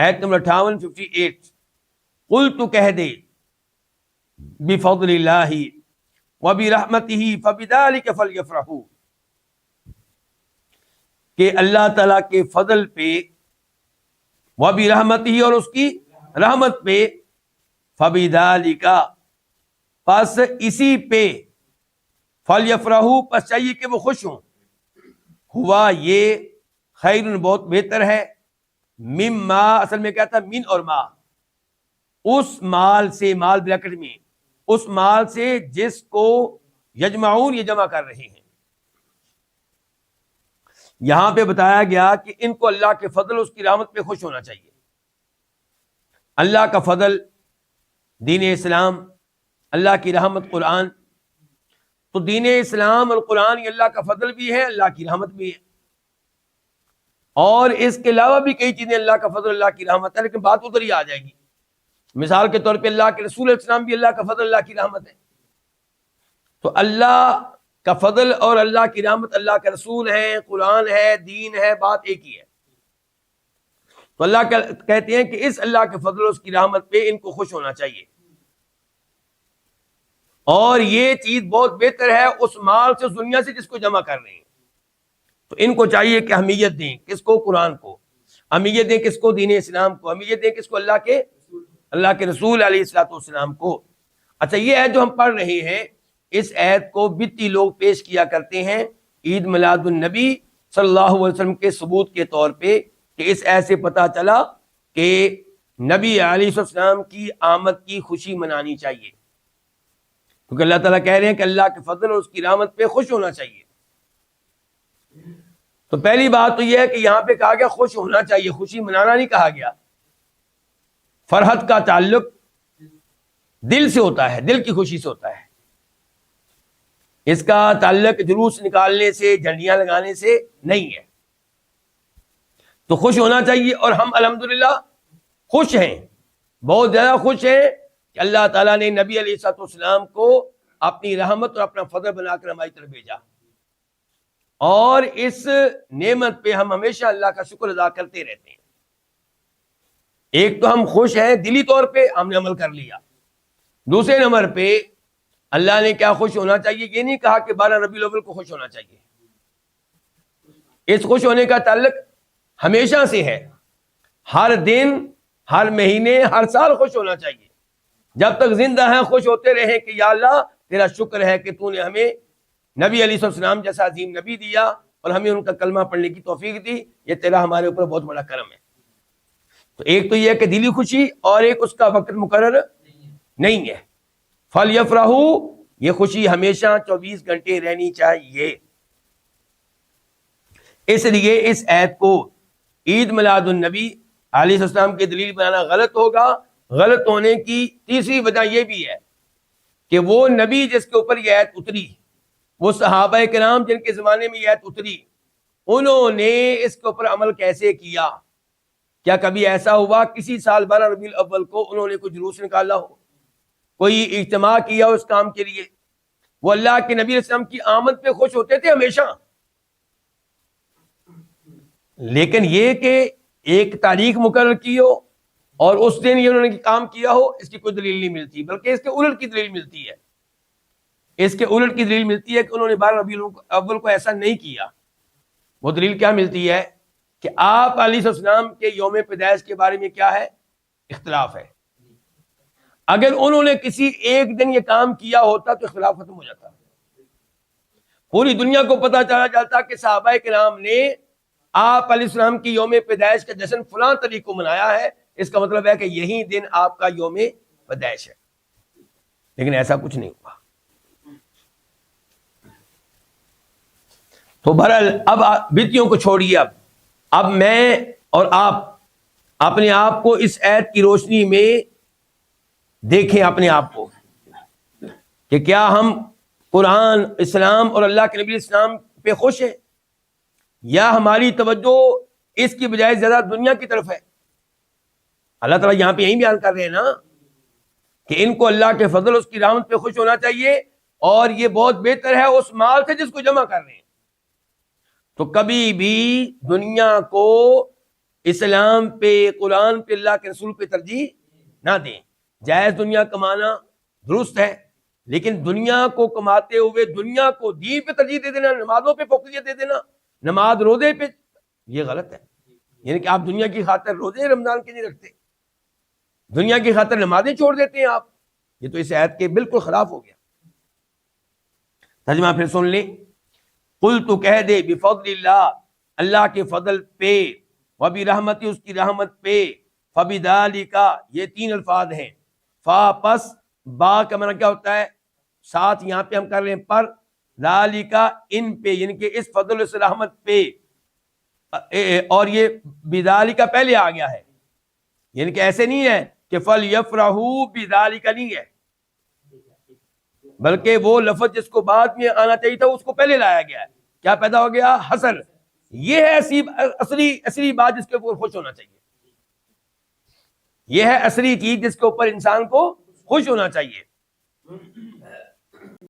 آیت نمبر 58 قل تو کہہ دے بفضل اللہ وبرحمتہ فبذلک فلیفرحوا، کہ اللہ تعالیٰ کے فضل پہ، وبرحمتہ اور اس کی رحمت پہ، فبذلک پس اسی پہ، فلیفرحوا پس چاہیے کہ وہ خوش ہوں، ہوا یہ خیر بہت بہتر ہے، مما اصل میں کیا تھا، من اور ما، اس مال سے، مال بریکٹ میں، اس مال سے جس کو یجمعون یہ جمع کر رہے ہیں۔ یہاں پہ بتایا گیا کہ ان کو اللہ کے فضل اس کی رحمت پہ خوش ہونا چاہیے۔ اللہ کا فضل دین اسلام، اللہ کی رحمت قرآن، تو دین اسلام اور قرآن یہ اللہ کا فضل بھی ہے، اللہ کی رحمت بھی ہے، اور اس کے علاوہ بھی کئی چیزیں اللہ کا فضل، اللہ کی رحمت ہے، لیکن بات ادھر ہی آ جائے گی۔ مثال کے طور پہ اللہ کے رسول علیہ السلام بھی اللہ کا فضل، اللہ کی رحمت ہے۔ تو اللہ کا فضل اور اللہ کی رحمت، اللہ کا رسول ہے، قرآن ہے، دین ہے، بات ایک ہی ہے۔ تو اللہ کہتے ہیں کہ اس اللہ کے فضل اور اس کی رحمت پہ ان کو خوش ہونا چاہیے، اور یہ چیز بہت بہتر ہے اس مال سے، اس دنیا سے جس کو جمع کر رہے ہیں۔ تو ان کو چاہیے کہ اہمیت دیں کس کو، قرآن کو، اہمیت دیں کس کو، دین اسلام کو، اہمیت دیں کس کو، اللہ کے رسول علیہ الصلوۃ والسلام کو۔ اچھا، یہ عید جو ہم پڑھ رہے ہیں، اس عید کو بدعتی لوگ پیش کیا کرتے ہیں عید میلاد النبی صلی اللہ علیہ وسلم کے ثبوت کے طور پہ، کہ اس عید سے پتہ چلا کہ نبی علیہ السلام کی آمد کی خوشی منانی چاہیے، کیونکہ اللہ تعالیٰ کہہ رہے ہیں کہ اللہ کے فضل اور اس کی رحمت پہ خوش ہونا چاہیے۔ تو پہلی بات تو یہ ہے کہ یہاں پہ کہا گیا خوش ہونا چاہیے، خوشی منانا نہیں کہا گیا۔ فرحت کا تعلق دل سے ہوتا ہے، دل کی خوشی سے ہوتا ہے، اس کا تعلق جلوس نکالنے سے، جھنڈیاں لگانے سے نہیں ہے۔ تو خوش ہونا چاہیے، اور ہم الحمدللہ خوش ہیں، بہت زیادہ خوش ہیں کہ اللہ تعالیٰ نے نبی علیہ الصلوۃ والسلام کو اپنی رحمت اور اپنا فضل بنا کر ہماری طرف بھیجا، اور اس نعمت پہ ہم ہمیشہ اللہ کا شکر ادا کرتے رہتے ہیں۔ ایک تو ہم خوش ہیں دلی طور پہ، ہم نے عمل کر لیا۔ دوسرے نمبر پہ اللہ نے کیا خوش ہونا چاہیے، یہ نہیں کہا کہ 12 ربیع الاول کو خوش ہونا چاہیے، اس خوش ہونے کا تعلق ہمیشہ سے ہے، ہر دن، ہر مہینے، ہر سال خوش ہونا چاہیے، جب تک زندہ ہیں خوش ہوتے رہیں کہ یا اللہ تیرا شکر ہے کہ تو نے ہمیں نبی علیہ السلام جیسا عظیم نبی دیا اور ہمیں ان کا کلمہ پڑھنے کی توفیق دی، یہ تیرا ہمارے اوپر بہت بڑا کرم ہے۔ تو ایک تو یہ ہے کہ دلی خوشی، اور ایک اس کا وقت مقرر نہیں ہے۔ فَلْيَفْرَحُوا، یہ خوشی ہمیشہ 24 گھنٹے رہنی چاہیے۔ اس لیے اس عید کو عید میلاد النبی علیہ السلام کی دلیل بنانا غلط ہوگا۔ غلط ہونے کی تیسری وجہ یہ بھی ہے کہ وہ نبی جس کے اوپر یہ عید اتری، وہ صحابہ کرام جن کے زمانے میں یہ عید اتری، انہوں نے اس کے اوپر عمل کیسے کیا؟ کیا کبھی ایسا ہوا کسی سال 12 ربیع الاول کو انہوں نے کوئی جلوس نکالا ہو، کوئی اجتماع کیا ہو اس کام کے لیے؟ وہ اللہ کے نبی علیہ السلام کی آمد پہ خوش ہوتے تھے ہمیشہ، لیکن یہ کہ ایک تاریخ مقرر کی ہو اور اس دن یہ انہوں نے کام کیا ہو، اس کی کوئی دلیل نہیں ملتی، بلکہ اس کے الٹ کی دلیل ملتی ہے۔ اس کے الٹ کی دلیل ملتی ہے کہ انہوں نے 12 ربیع الاول کو ایسا نہیں کیا۔ وہ دلیل کیا ملتی ہے کہ آپ علیہ السلام کے یوم پیدائش کے بارے میں کیا ہے، اختلاف ہے۔ اگر انہوں نے کسی ایک دن یہ کام کیا ہوتا تو اختلاف ختم ہو جاتا، پوری دنیا کو پتہ چلا جاتا کہ صحابہ کرام نے آپ علیہ السلام کی یوم پیدائش کا جشن فلاں تاریخ کو منایا ہے، اس کا مطلب ہے کہ یہی دن آپ کا یوم پیدائش ہے، لیکن ایسا کچھ نہیں ہوا۔ تو بہرحال اب بدعتیوں کو چھوڑیے، اب میں اور آپ اپنے آپ کو اس عید کی روشنی میں دیکھیں اپنے آپ کو کہ کیا ہم قرآن، اسلام اور اللہ کے نبی اسلام پہ خوش ہیں، یا ہماری توجہ اس کی بجائے زیادہ دنیا کی طرف ہے؟ اللہ تعالیٰ یہاں پہ یہی بیان کر رہے ہیں نا کہ ان کو اللہ کے فضل اس کی رحمت پہ خوش ہونا چاہیے، اور یہ بہت بہتر ہے اس مال سے جس کو جمع کر رہے ہیں۔ تو کبھی بھی دنیا کو اسلام پہ، قرآن پہ، اللہ کے رسول پہ ترجیح نہ دیں۔ جائز دنیا کمانا درست ہے، لیکن دنیا کو کماتے ہوئے دنیا کو دین پہ ترجیح دے دینا، نمازوں پہ فوقیت دے دینا، نماز روزے پہ، یہ غلط ہے۔ یعنی کہ آپ دنیا کی خاطر روزے رمضان کے نہیں رکھتے، دنیا کی خاطر نمازیں چھوڑ دیتے ہیں آپ، یہ تو اس آیت کے بالکل خلاف ہو گیا۔ ترجمہ پھر سن لیں، قل تو کہہ دے بفضل اللہ، اللہ کے فضل پہ، وبرحمتہ، اس کی رحمت پہ، فبذالک، یہ تین الفاظ ہیں، فا پس، با کا معنی کیا ہوتا ہے، ساتھ یہاں پہ ہم کر رہے ہیں پر، ذالک ان پہ، یعنی کہ اس فضل سے رحمت پہ، اور یہ بذالک پہلے آ گیا ہے، یعنی کہ ایسے نہیں ہے کہ فلیفرحوا بذالک نہیں ہے، بلکہ وہ لفظ جس کو بعد میں آنا چاہیے تھا اس کو پہلے لایا گیا ہے۔ کیا پیدا ہو گیا؟ حسر۔ یہ ہے اصلی بات جس کے اوپر خوش ہونا چاہیے، یہ ہے اصلی چیز جس کے اوپر انسان کو خوش ہونا چاہیے۔